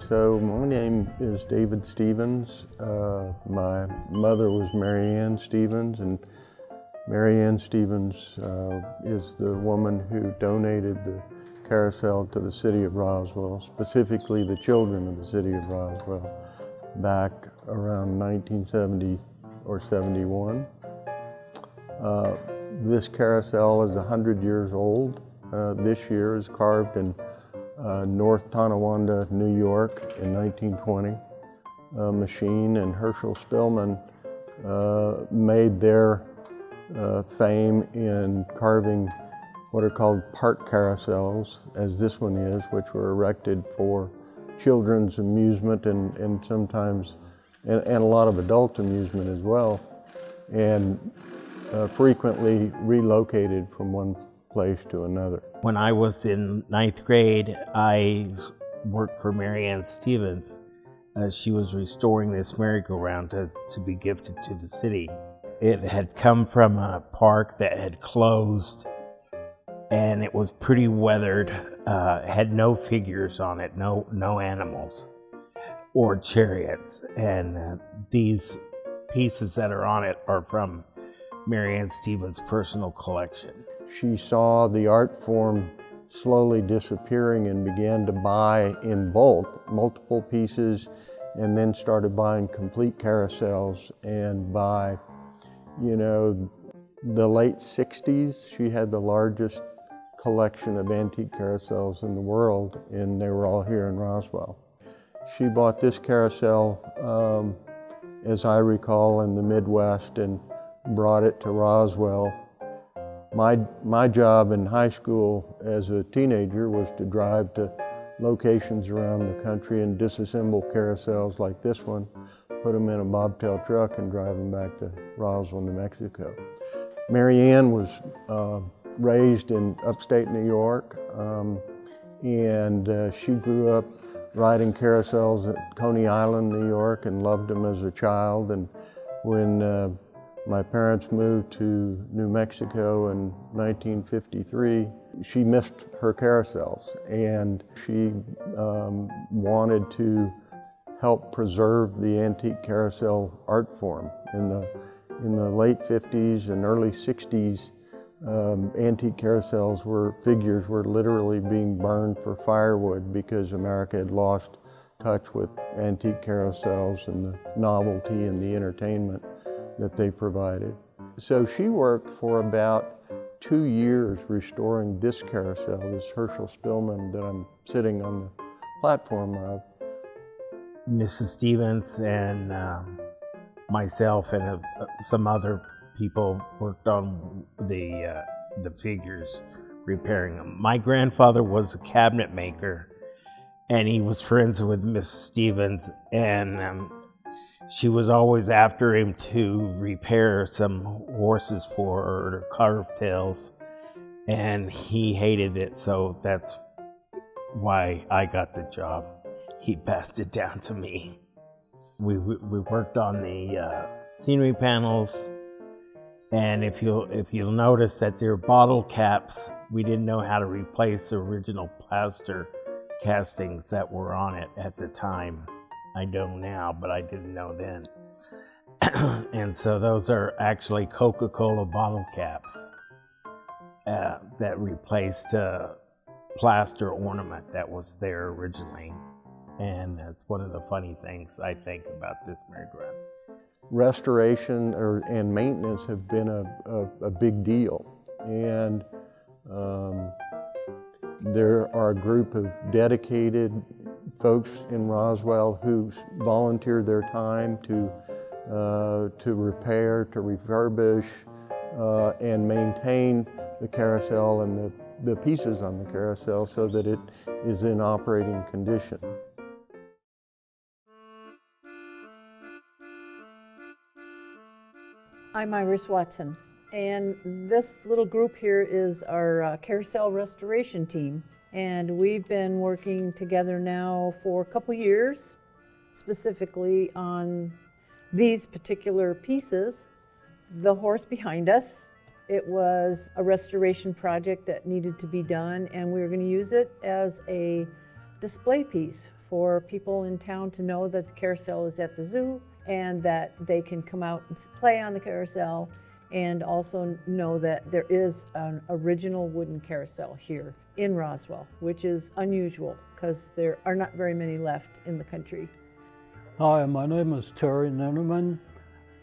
So my name is David Stevens. My mother was Mary Ann Stevens, and Mary Ann Stevens is the woman who donated the carousel to the city of Roswell, specifically the children of the city of Roswell, back around 1970 or 71. This carousel is 100 years old. This year is carved in North Tonawanda, New York in 1920. Machine and Herschel Spillman made their fame in carving what are called park carousels, as this one is, which were erected for children's amusement and sometimes, and a lot of adult amusement as well, and frequently relocated from one place to another. When I was in 9th grade, I worked for Mary Ann Stevens. She was restoring this merry-go-round to be gifted to the city. It had come from a park that had closed, and it was pretty weathered, had no figures on it, no animals or chariots. And these pieces that are on it are from Mary Ann Stevens' personal collection. She saw the art form slowly disappearing and began to buy in bulk multiple pieces, and then started buying complete carousels. And by, the late 60s, she had the largest collection of antique carousels in the world, and they were all here in Roswell. She bought this carousel, as I recall, in the Midwest and brought it to Roswell. My job in high school as a teenager was to drive to locations around the country and disassemble carousels like this one, put them in a bobtail truck and drive them back to Roswell, New Mexico. Mary Ann was raised in upstate New York, and she grew up riding carousels at Coney Island, New York, and loved them as a child. And when my parents moved to New Mexico in 1953, she missed her carousels, and she wanted to help preserve the antique carousel art form. In the late 50s and early 60s, antique figures were literally being burned for firewood because America had lost touch with antique carousels and the novelty and the entertainment that they provided. So she worked for about 2 years restoring this carousel, this Herschel Spillman that I'm sitting on the platform of. Mrs. Stevens and myself and some other people worked on the figures, repairing them. My grandfather was a cabinet maker, and he was friends with Mrs. Stevens, and she was always after him to repair some horses for her, or carve tails, and he hated it, so that's why I got the job. He passed it down to me. We worked on the scenery panels, and if you'll notice that they're bottle caps, we didn't know how to replace the original plaster castings that were on it at the time. I know now, but I didn't know then. And so those are actually Coca-Cola bottle caps that replaced a plaster ornament that was there originally. And that's one of the funny things I think about this merry-go-round. Restoration and maintenance have been a big deal. And there are a group of dedicated folks in Roswell who volunteer their time to repair, to refurbish, and maintain the carousel and the pieces on the carousel so that it is in operating condition. I'm Iris Watson, and this little group here is our carousel restoration team. And we've been working together now for a couple years, specifically on these particular pieces. The horse behind us, it was a restoration project that needed to be done, and we were going to use it as a display piece for people in town to know that the carousel is at the zoo and that they can come out and play on the carousel, and also know that there is an original wooden carousel here in Roswell, which is unusual because there are not very many left in the country. Hi, my name is Terry Ninneman,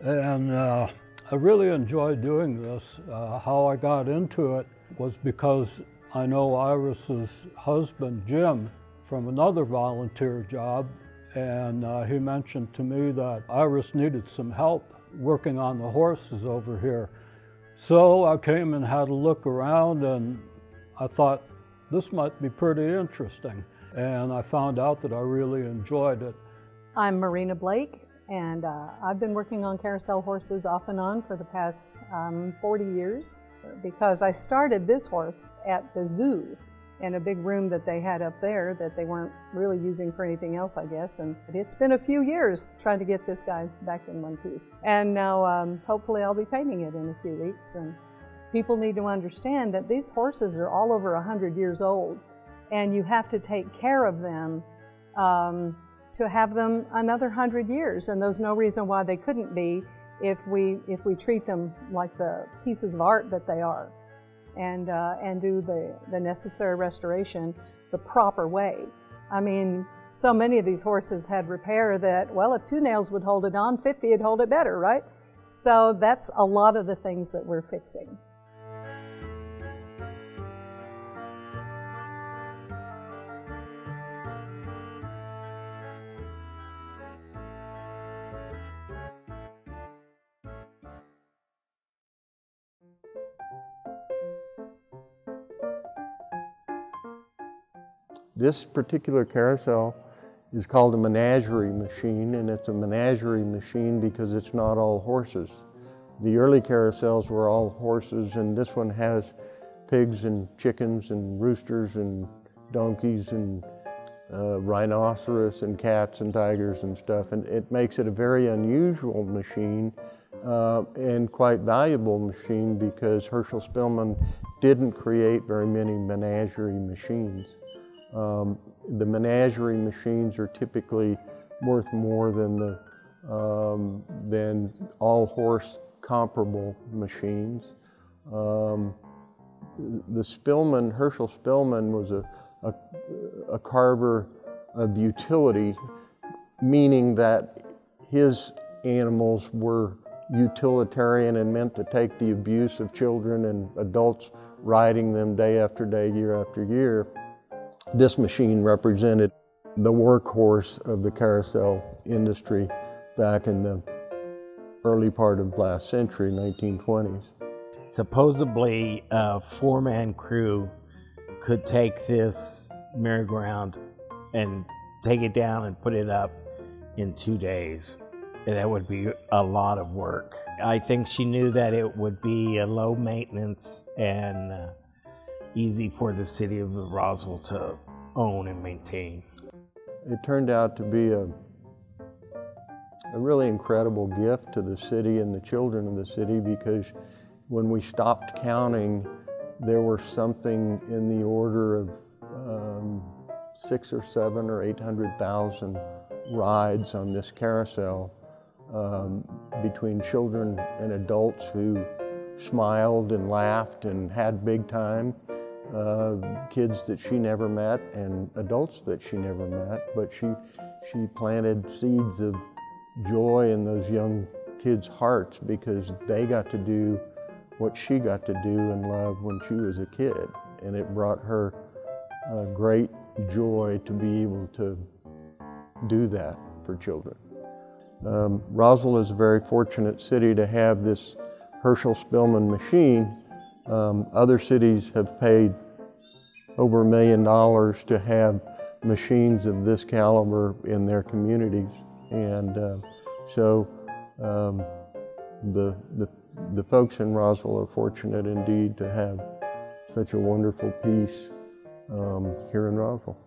and I really enjoy doing this. How I got into it was because I know Iris's husband, Jim, from another volunteer job, and he mentioned to me that Iris needed some help working on the horses over here. So I came and had a look around, and I thought this might be pretty interesting. And I found out that I really enjoyed it. I'm Marina Blake, and I've been working on carousel horses off and on for the past 40 years, because I started this horse at the zoo in a big room that they had up there that they weren't really using for anything else, I guess. And it's been a few years trying to get this guy back in one piece. And now hopefully I'll be painting it in a few weeks. And people need to understand that these horses are all over 100 years old, and you have to take care of them to have them another 100 years. And there's no reason why they couldn't be if we treat them like the pieces of art that they are, and do the necessary restoration the proper way. I mean, so many of these horses had repair that, well, if 2 nails would hold it on, 50 would hold it better, right? So that's a lot of the things that we're fixing. This particular carousel is called a menagerie machine, and it's a menagerie machine because it's not all horses. The early carousels were all horses, and this one has pigs and chickens and roosters and donkeys and rhinoceros and cats and tigers and stuff, and it makes it a very unusual machine and quite valuable machine because Herschel Spillman didn't create very many menagerie machines. The menagerie machines are typically worth more than all horse comparable machines. The Spillman, Herschel Spillman, was a carver of utility, meaning that his animals were utilitarian and meant to take the abuse of children and adults riding them day after day, year after year. This machine represented the workhorse of the carousel industry back in the early part of last century, 1920s. Supposedly, a 4-man crew could take this merry-go-round and take it down and put it up in 2 days. And that would be a lot of work. I think she knew that it would be a low maintenance and easy for the city of Roswell to own and maintain. It turned out to be a really incredible gift to the city and the children of the city, because when we stopped counting, there were something in the order of 6 or 7 or 800,000 rides on this carousel between children and adults who smiled and laughed and had big time. Kids that she never met and adults that she never met, but she planted seeds of joy in those young kids' hearts because they got to do what she got to do and love when she was a kid, and it brought her great joy to be able to do that for children. Roswell is a very fortunate city to have this Herschel Spillman machine. Other cities have paid over $1 million to have machines of this caliber in their communities, and so the folks in Roswell are fortunate indeed to have such a wonderful piece here in Roswell.